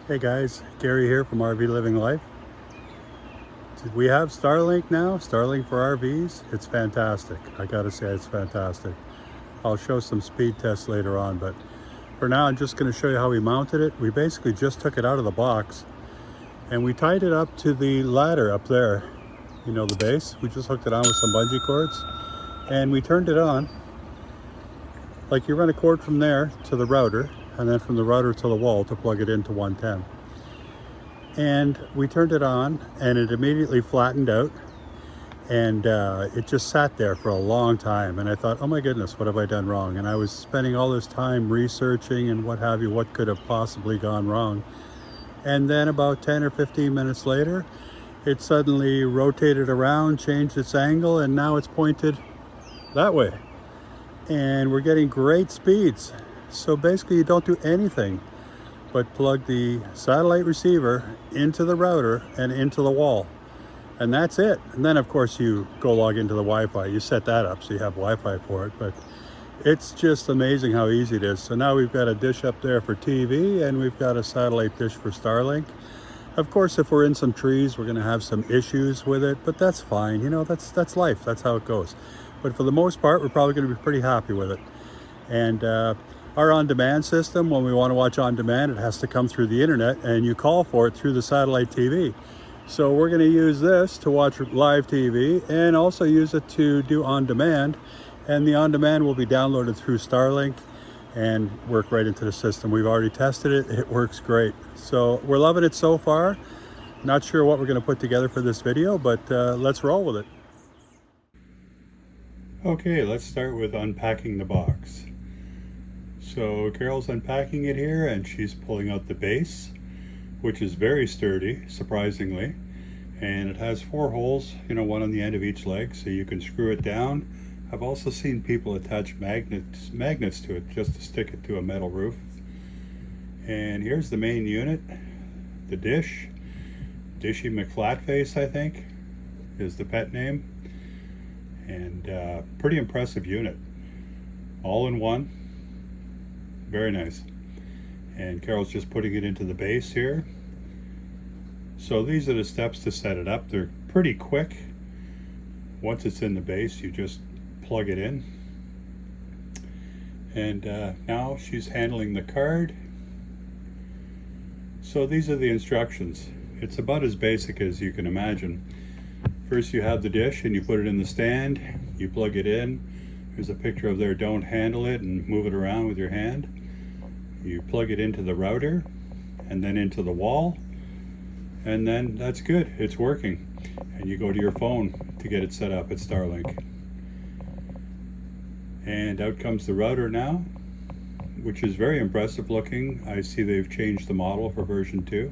Hey guys, Gary here from RV Living Life. We have Starlink now, Starlink for RVs. It's fantastic. I gotta say it's fantastic. I'll show some speed tests later on, but for now I'm just gonna show you how we mounted it. We basically just took it out of the box and we tied it up to the ladder up there. You know, the base. We just hooked it on with some bungee cords and we turned it on. Like you run a cord from there to the router and then from the router to the wall to plug it into 110. And we turned it on and it immediately flattened out and it just sat there for a long time. And I thought, oh my goodness, what have I done wrong? And I was spending all this time researching and what have you, what could have possibly gone wrong. And then about 10 or 15 minutes later, it suddenly rotated around, changed its angle, and now it's pointed that way. And we're getting great speeds. So basically you don't do anything but plug the satellite receiver into the router and into the wall, and that's it. And then of course you go log into the Wi-Fi. You set that up so you have Wi-Fi for it, but it's just amazing how easy it is. So now we've got a dish up there for TV and we've got a satellite dish for Starlink. Of course, if we're in some trees, we're going to have some issues with it, but that's fine. You know, that's life. That's how it goes. But for the most part, we're probably going to be pretty happy with it. And our on-demand system, when we want to watch on demand, it has to come through the internet and you call for it through the satellite TV. So we're going to use this to watch live TV and also use it to do on demand. And the on demand will be downloaded through Starlink and work right into the system. We've already tested it. It works great. So we're loving it so far. Not sure what we're going to put together for this video, but let's roll with it. Okay, let's start with unpacking the box. So Carol's unpacking it here and she's pulling out the base, which is very sturdy, surprisingly. And it has 4 holes, you know, one on the end of each leg, so you can screw it down. I've also seen people attach magnets to it just to stick it to a metal roof. And here's the main unit, the dish. Dishy McFlatface, I think, is the pet name. And pretty impressive unit. All in one. Very nice. And Carol's just putting it into the base here. So these are the steps to set it up. They're pretty quick. Once it's in the base, you just plug it in. And now she's handling the card. So these are the instructions. It's about as basic as you can imagine. First you have the dish and you put it in the stand. You plug it in. There's a picture of there, don't handle it and move it around with your hand. You plug it into the router and then into the wall, and then that's good, it's working. And you go to your phone to get it set up at Starlink. And out comes the router now, which is very impressive looking. I see they've changed the model for version 2.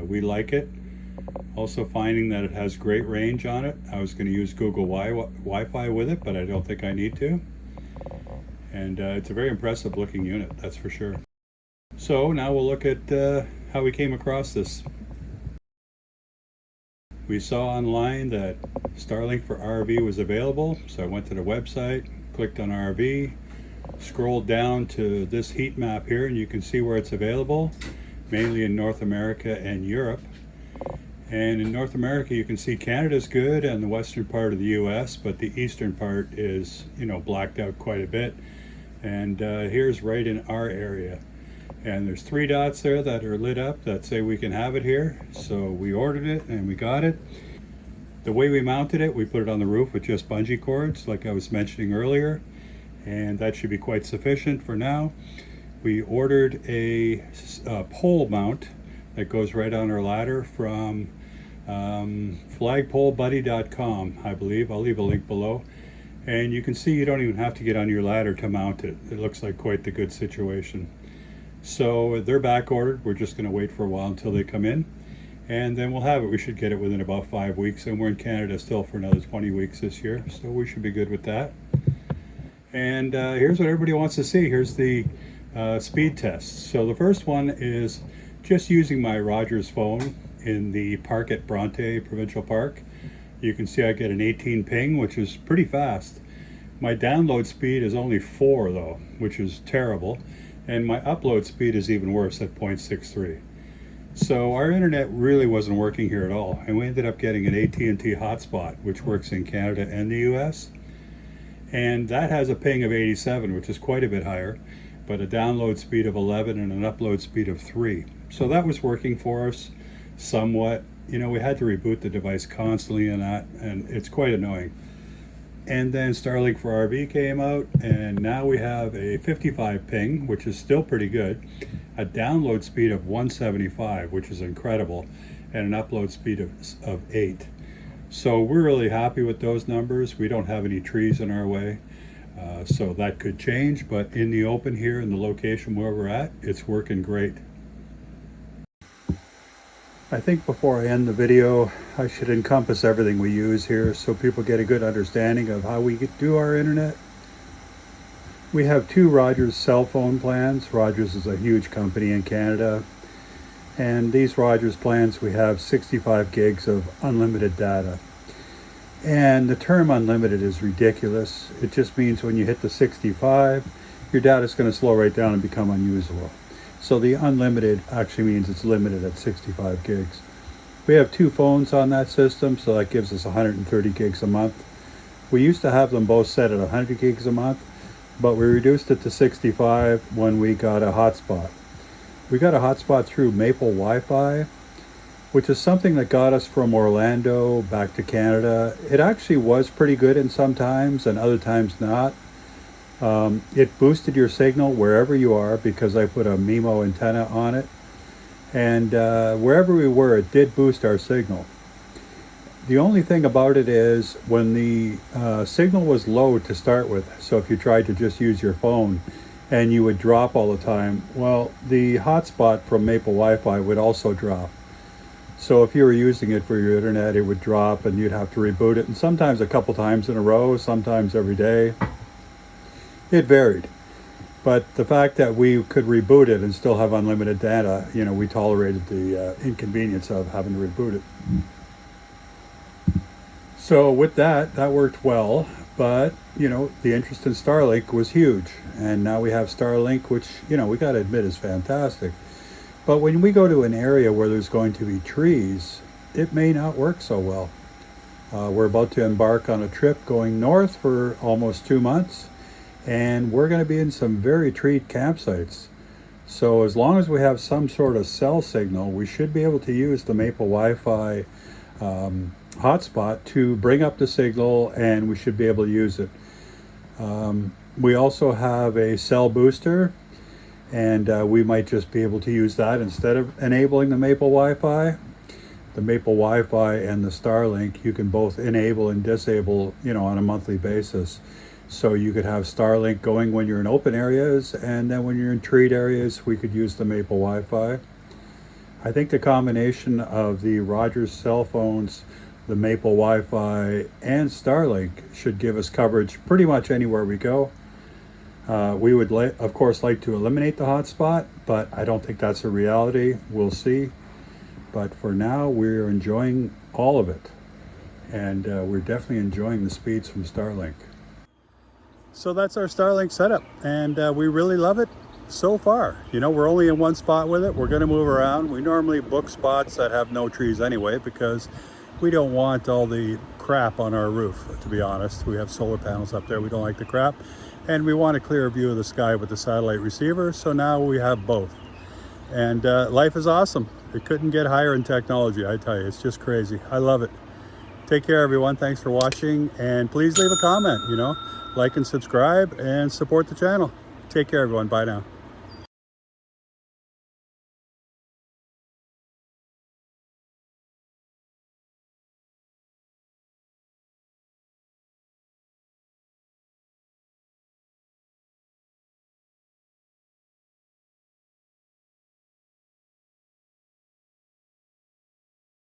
We like it. Also finding that it has great range on it. I was going to use Google Wi-Fi with it, but I don't think I need to. And it's a very impressive looking unit, that's for sure. So now we'll look at how we came across this. We saw online that Starlink for RV was available, so I went to the website, clicked on RV, scrolled down to this heat map here, and you can see where it's available, mainly in North America and Europe. And in North America, you can see Canada's good and the western part of the US, but the eastern part is, you know, blacked out quite a bit. And here's right in our area. And there's 3 dots there that are lit up that say we can have it here. So we ordered it and we got it. The way we mounted it, we put it on the roof with just bungee cords, like I was mentioning earlier. And that should be quite sufficient for now. We ordered a pole mount that goes right on our ladder from flagpolebuddy.com, I believe. I'll leave a link below. And you can see you don't even have to get on your ladder to mount it. It looks like quite the good situation. So they're back ordered. We're just going to wait for a while until they come in. And then we'll have it. We should get it within about 5 weeks. And we're in Canada still for another 20 weeks this year. So we should be good with that. And here's what everybody wants to see. Here's the speed tests. So the first one is just using my Rogers phone in the park at Bronte Provincial Park. You can see I get an 18 ping, which is pretty fast. My download speed is only 4 though, which is terrible. And my upload speed is even worse at 0.63. So our internet really wasn't working here at all, and we ended up getting an at&t hotspot, which works in Canada and the US. And that has a ping of 87, which is quite a bit higher, but a download speed of 11 and an upload speed of 3. So that was working for us somewhat. You know, we had to reboot the device constantly and it's quite annoying. And then Starlink for RV came out, and now we have a 55 ping, which is still pretty good, a download speed of 175, which is incredible, and an upload speed of 8. So we're really happy with those numbers. We don't have any trees in our way, so that could change, but in the open here in the location where we're at, it's working great. I think before I end the video, I should encompass everything we use here so people get a good understanding of how we do our internet. We have 2 Rogers cell phone plans. Rogers is a huge company in Canada. And these Rogers plans, we have 65 gigs of unlimited data. And the term unlimited is ridiculous. It just means when you hit the 65, your data is going to slow right down and become unusable. So the unlimited actually means it's limited at 65 gigs. We have 2 phones on that system, so that gives us 130 gigs a month. We used to have them both set at 100 gigs a month, but we reduced it to 65 when we got a hotspot. We got a hotspot through Maple Wi-Fi, which is something that got us from Orlando back to Canada. It actually was pretty good in some times and other times not. It boosted your signal wherever you are because I put a MIMO antenna on it, and wherever we were, it did boost our signal. The only thing about it is when the signal was low to start with, so if you tried to just use your phone and you would drop all the time, well, the hotspot from Maple Wi-Fi would also drop. So if you were using it for your internet, it would drop and you'd have to reboot it, and sometimes a couple times in a row, sometimes every day. It varied, but the fact that we could reboot it and still have unlimited data, you know, we tolerated the inconvenience of having to reboot it. So with that worked well, but, you know, the interest in Starlink was huge, and now we have Starlink, which, you know, we got to admit is fantastic. But when we go to an area where there's going to be trees, it may not work so well. We're about to embark on a trip going north for almost 2 months. And we're going to be in some very treed campsites. So as long as we have some sort of cell signal, we should be able to use the Maple Wi-Fi hotspot to bring up the signal, and we should be able to use it. We also have a cell booster, and we might just be able to use that instead of enabling the Maple Wi-Fi. The Maple Wi-Fi and the Starlink, you can both enable and disable, you know, on a monthly basis. So you could have Starlink going when you're in open areas, and then when you're in treed areas, we could use the Maple Wi-Fi. I think the combination of the Rogers cell phones, the Maple Wi-Fi, and Starlink should give us coverage pretty much anywhere we go. We would, of course, like to eliminate the hotspot, but I don't think that's a reality. We'll see. But for now, we're enjoying all of it. And we're definitely enjoying the speeds from Starlink. So that's our Starlink setup, and we really love it so far. You know, we're only in one spot with it. We're going to move around. We normally book spots that have no trees anyway because we don't want all the crap on our roof, to be honest. We have solar panels up there. We don't like the crap, and we want a clear view of the sky with the satellite receiver, so now we have both. And life is awesome. It couldn't get higher in technology, I tell you. It's just crazy. I love it. Take care, everyone. Thanks for watching, and please leave a comment, you know. Like and subscribe and support the channel. Take care, everyone. Bye now.